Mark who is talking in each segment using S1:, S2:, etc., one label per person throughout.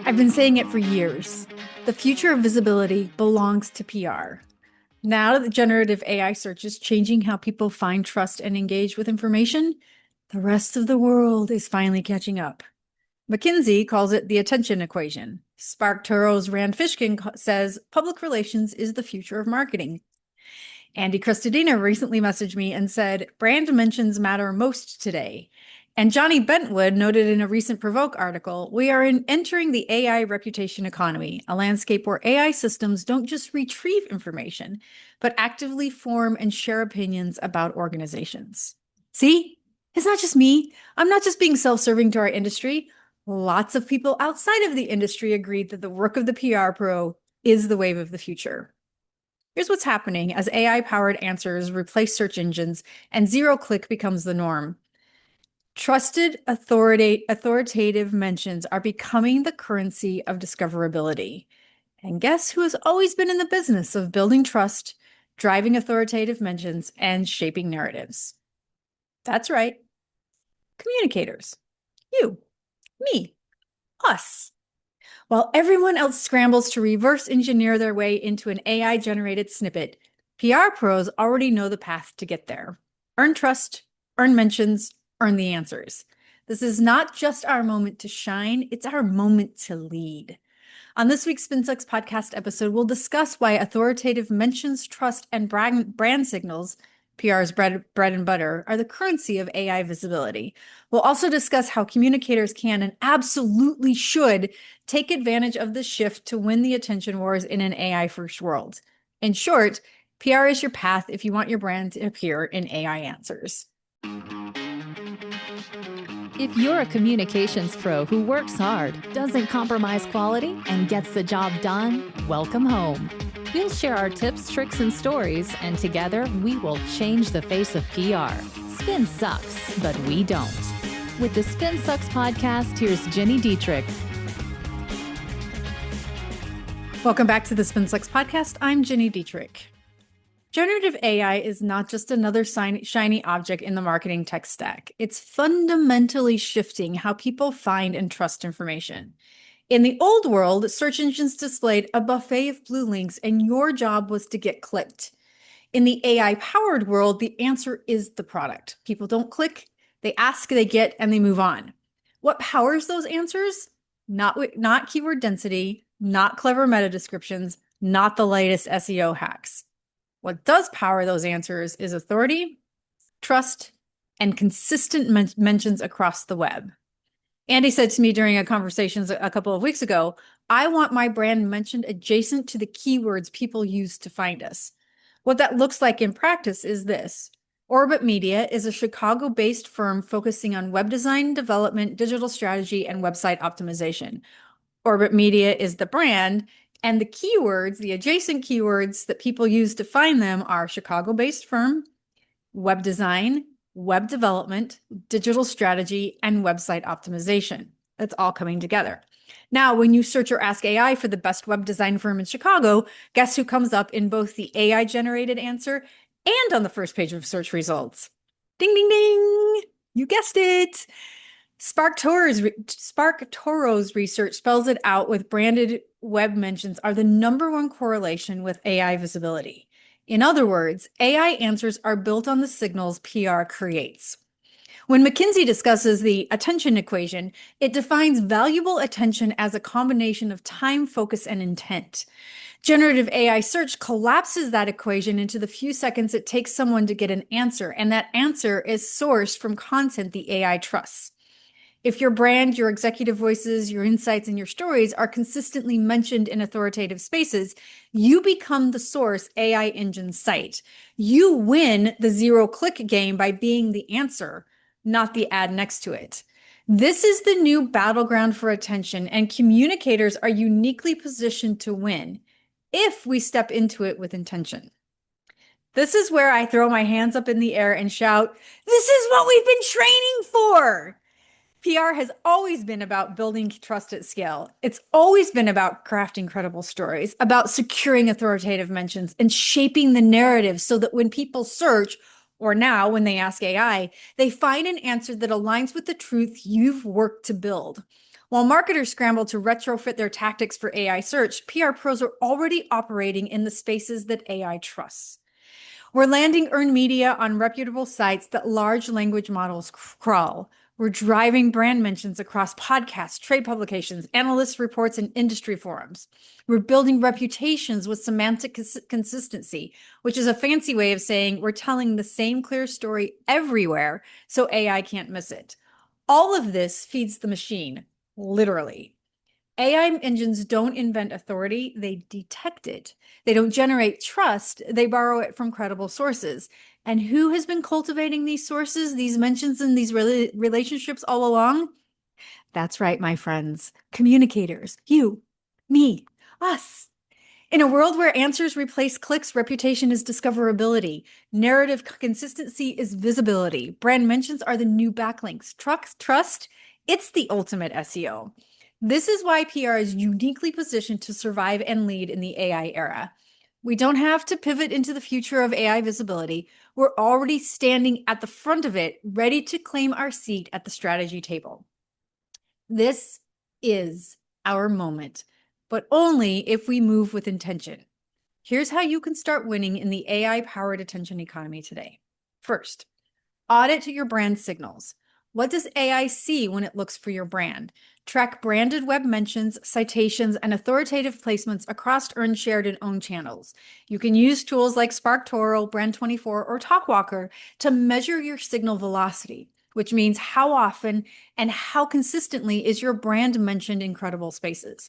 S1: I've been saying it for years. The future of visibility belongs to PR. Now that generative AI search is changing how people find, trust, and engage with information, the rest of the world is finally catching up. McKinsey calls it the attention equation. SparkToro's Rand Fishkin says public relations is the future of marketing. Andy Cristodina recently messaged me and said, brand mentions matter most today. And Johnny Bentwood noted in a recent Provoke article, we are entering the AI reputation economy, a landscape where AI systems don't just retrieve information, but actively form and share opinions about organizations. See, it's not just me. I'm not just being self-serving to our industry. Lots of people outside of the industry agreed that the work of the PR pro is the wave of the future. Here's what's happening as AI-powered answers replace search engines and zero-click becomes the norm. Trusted, authoritative mentions are becoming the currency of discoverability. And guess who has always been in the business of building trust, driving authoritative mentions, and shaping narratives? That's right. Communicators. You, me, us. While everyone else scrambles to reverse engineer their way into an AI-generated snippet, PR pros already know the path to get there. Earn trust, earn mentions, earn the answers. This is not just our moment to shine, it's our moment to lead. On this week's SpinSucks podcast episode, we'll discuss why authoritative mentions, trust, and brand signals, PR's bread and butter, are the currency of AI visibility. We'll also discuss how communicators can and absolutely should take advantage of this shift to win the attention wars in an AI-first world. In short, PR is your path if you want your brand to appear in AI answers.
S2: If you're a communications pro who works hard, doesn't compromise quality, and gets the job done, welcome home. We'll share our tips, tricks, and stories, and together we will change the face of PR. Spin sucks, but we don't. With the Spin Sucks podcast, here's Gini Dietrich.
S1: Welcome back to the SpinSucks podcast. I'm Gini Dietrich. Generative AI is not just another shiny object in the marketing tech stack. It's fundamentally shifting how people find and trust information. In the old world, search engines displayed a buffet of blue links, and your job was to get clicked. In the AI-powered world, the answer is the product. People don't click, they ask, they get, and they move on. What powers those answers? Not keyword density, not clever meta descriptions, not the latest SEO hacks. What does power those answers is authority, trust, and consistent mentions across the web. Andy said to me during a conversation a couple of weeks ago, I want my brand mentioned adjacent to the keywords people use to find us. What that looks like in practice is this. Orbit Media is a Chicago-based firm focusing on web design, development, digital strategy, and website optimization. Orbit Media is the brand, and the keywords, the adjacent keywords that people use to find them are Chicago-based firm, web design, web development, digital strategy, and website optimization. It's all coming together. Now, when you search or ask AI for the best web design firm in Chicago, guess who comes up in both the AI-generated answer and on the first page of search results? Ding, ding, ding! You guessed it! SparkToro's research spells it out with branded web mentions are the #1 correlation with AI visibility. In other words, AI answers are built on the signals PR creates. When McKinsey discusses the attention equation, it defines valuable attention as a combination of time, focus, and intent. Generative AI search collapses that equation into the few seconds it takes someone to get an answer, and that answer is sourced from content the AI trusts. If your brand, your executive voices, your insights, and your stories are consistently mentioned in authoritative spaces, you become the source AI engines cite. You win the zero-click game by being the answer, not the ad next to it. This is the new battleground for attention, and communicators are uniquely positioned to win if we step into it with intention. This is where I throw my hands up in the air and shout, "This is what we've been training for!" PR has always been about building trust at scale. It's always been about crafting credible stories, about securing authoritative mentions and shaping the narrative so that when people search, Or now, when they ask AI, they find an answer that aligns with the truth you've worked to build. While marketers scramble to retrofit their tactics for AI search, PR pros are already operating in the spaces that AI trusts. We're landing earned media on reputable sites that large language models crawl. We're driving brand mentions across podcasts, trade publications, analyst reports, and industry forums. We're building reputations with semantic consistency, which is a fancy way of saying we're telling the same clear story everywhere so AI can't miss it. All of this feeds the machine, literally. AI engines don't invent authority, they detect it. They don't generate trust, they borrow it from credible sources. And who has been cultivating these sources, these mentions, and these relationships all along? That's right, my friends. Communicators. You, me, us. In a world where answers replace clicks, reputation is discoverability. Narrative consistency is visibility. Brand mentions are the new backlinks. Trust, it's the ultimate SEO. This is why PR is uniquely positioned to survive and lead in the AI era. We don't have to pivot into the future of AI visibility. We're already standing at the front of it, ready to claim our seat at the strategy table. This is our moment, but only if we move with intention. Here's how you can start winning in the AI-powered attention economy today. First, audit your brand signals. What does AI see when it looks for your brand? Track branded web mentions, citations, and authoritative placements across earned, shared, and owned channels. You can use tools like SparkToro, Brand24, or TalkWalker to measure your signal velocity, which means how often and how consistently is your brand mentioned in credible spaces.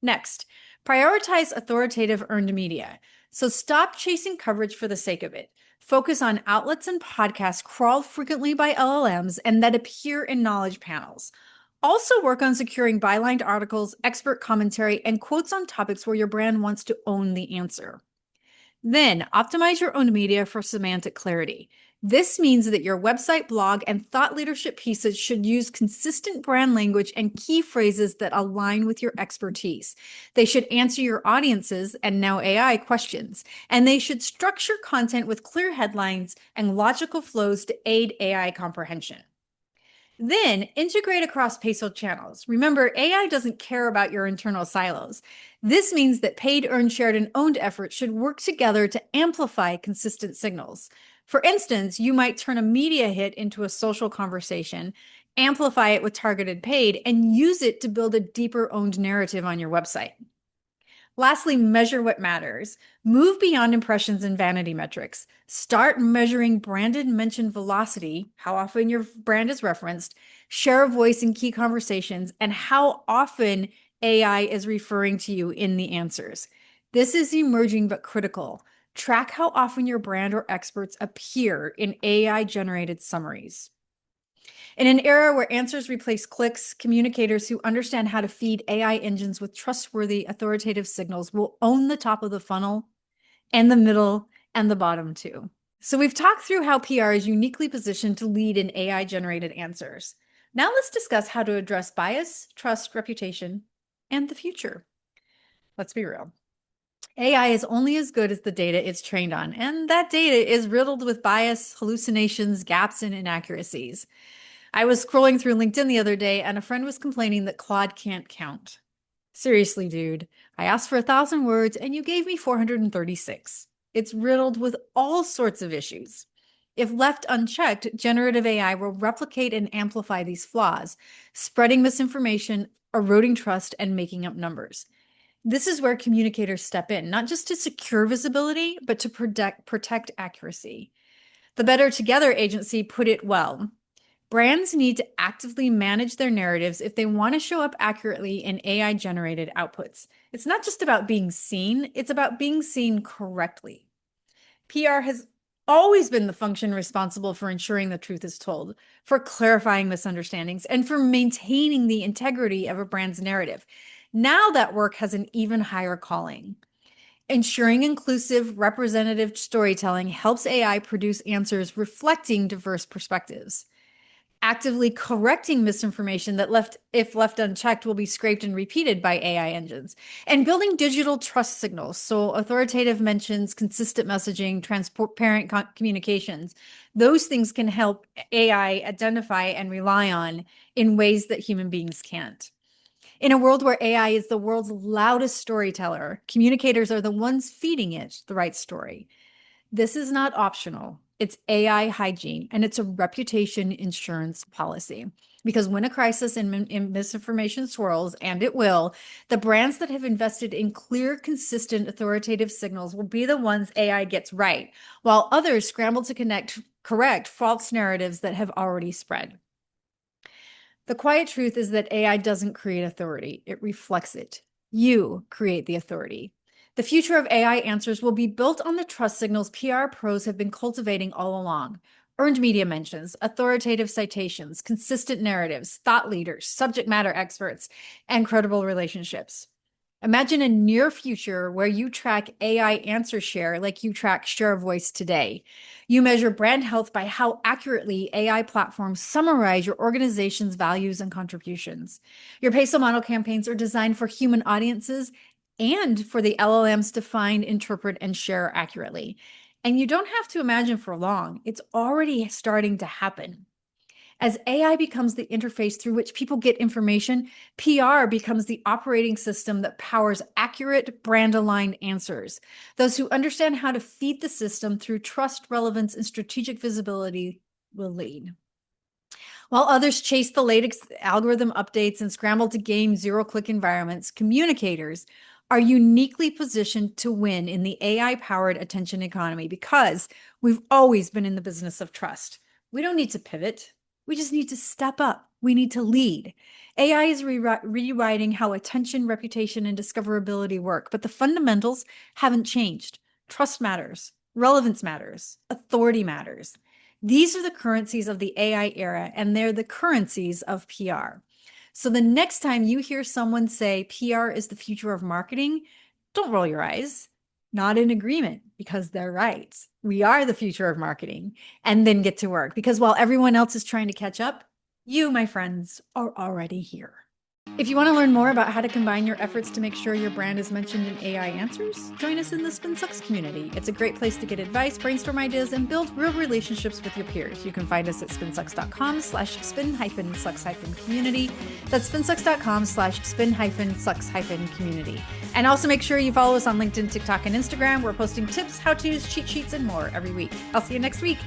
S1: Next, prioritize authoritative earned media. So stop chasing coverage for the sake of it. Focus on outlets and podcasts crawled frequently by LLMs and that appear in knowledge panels. Also work on securing bylined articles, expert commentary, and quotes on topics where your brand wants to own the answer. Then optimize your own media for semantic clarity. This means that your website, blog, and thought leadership pieces should use consistent brand language and key phrases that align with your expertise. They should answer your audience's, and now AI, questions, and they should structure content with clear headlines and logical flows to aid AI comprehension. Then integrate across paid channels. Remember, AI doesn't care about your internal silos. This means that paid, earned, shared, and owned efforts should work together to amplify consistent signals. For instance, you might turn a media hit into a social conversation, amplify it with targeted paid, and use it to build a deeper owned narrative on your website. Lastly, measure what matters. Move beyond impressions and vanity metrics. Start measuring branded mention velocity, how often your brand is referenced, share of voice in key conversations, and how often AI is referring to you in the answers. This is emerging but critical. Track how often your brand or experts appear in AI-generated summaries. In an era where answers replace clicks, communicators who understand how to feed AI engines with trustworthy, authoritative signals will own the top of the funnel and the middle and the bottom too. So we've talked through how PR is uniquely positioned to lead in AI-generated answers. Now let's discuss how to address bias, trust, reputation, and the future. Let's be real. AI is only as good as the data it's trained on, and that data is riddled with bias, hallucinations, gaps, and inaccuracies. I was scrolling through LinkedIn the other day and a friend was complaining that Claude can't count. Seriously, dude, I asked for 1,000 words and you gave me 436. It's riddled with all sorts of issues. If left unchecked, generative AI will replicate and amplify these flaws, spreading misinformation, eroding trust, and making up numbers. This is where communicators step in, not just to secure visibility, but to protect accuracy. The Better Together agency put it well. Brands need to actively manage their narratives if they want to show up accurately in AI-generated outputs. It's not just about being seen, it's about being seen correctly. PR has always been the function responsible for ensuring the truth is told, for clarifying misunderstandings, and for maintaining the integrity of a brand's narrative. Now that work has an even higher calling. Ensuring inclusive, representative storytelling helps AI produce answers reflecting diverse perspectives. actively correcting misinformation that if left unchecked, will be scraped and repeated by AI engines, and building digital trust signals. So authoritative mentions, consistent messaging, transparent communications. Those things can help AI identify and rely on in ways that human beings can't. In a world where AI is the world's loudest storyteller, communicators are the ones feeding it the right story. This is not optional. It's AI hygiene, and it's a reputation insurance policy. Because when a crisis in misinformation swirls, and it will, the brands that have invested in clear, consistent, authoritative signals will be the ones AI gets right, while others scramble to correct false narratives that have already spread. The quiet truth is that AI doesn't create authority, it reflects it. You create the authority. The future of AI answers will be built on the trust signals PR pros have been cultivating all along. Earned media mentions, authoritative citations, consistent narratives, thought leaders, subject matter experts, and credible relationships. Imagine a near future where you track AI answer share like you track share of voice today. You measure brand health by how accurately AI platforms summarize your organization's values and contributions. Your peso model campaigns are designed for human audiences and for the LLMs to find, interpret, and share accurately. And you don't have to imagine for long, it's already starting to happen. As AI becomes the interface through which people get information, PR becomes the operating system that powers accurate, brand-aligned answers. Those who understand how to feed the system through trust, relevance, and strategic visibility will lead. While others chase the latest algorithm updates and scramble to game zero-click environments, communicators are uniquely positioned to win in the AI-powered attention economy because we've always been in the business of trust. We don't need to pivot. We just need to step up. We need to lead. AI is rewriting how attention, reputation, and discoverability work, but the fundamentals haven't changed. Trust matters. Relevance matters. Authority matters. These are the currencies of the AI era, and they're the currencies of PR. So the next time you hear someone say PR is the future of marketing, don't roll your eyes. Not in agreement, because they're right. We are the future of marketing, and then get to work. Because while everyone else is trying to catch up, you, my friends, are already here. If you want to learn more about how to combine your efforts to make sure your brand is mentioned in AI answers, join us in the SpinSucks community. It's a great place to get advice, brainstorm ideas, and build real relationships with your peers. You can find us at spinsucks.com/spin-sucks-community. That's spinsucks.com/spin-sucks-community. And also make sure you follow us on LinkedIn, TikTok, and Instagram. We're posting tips, how-tos, cheat sheets, and more every week. I'll see you next week.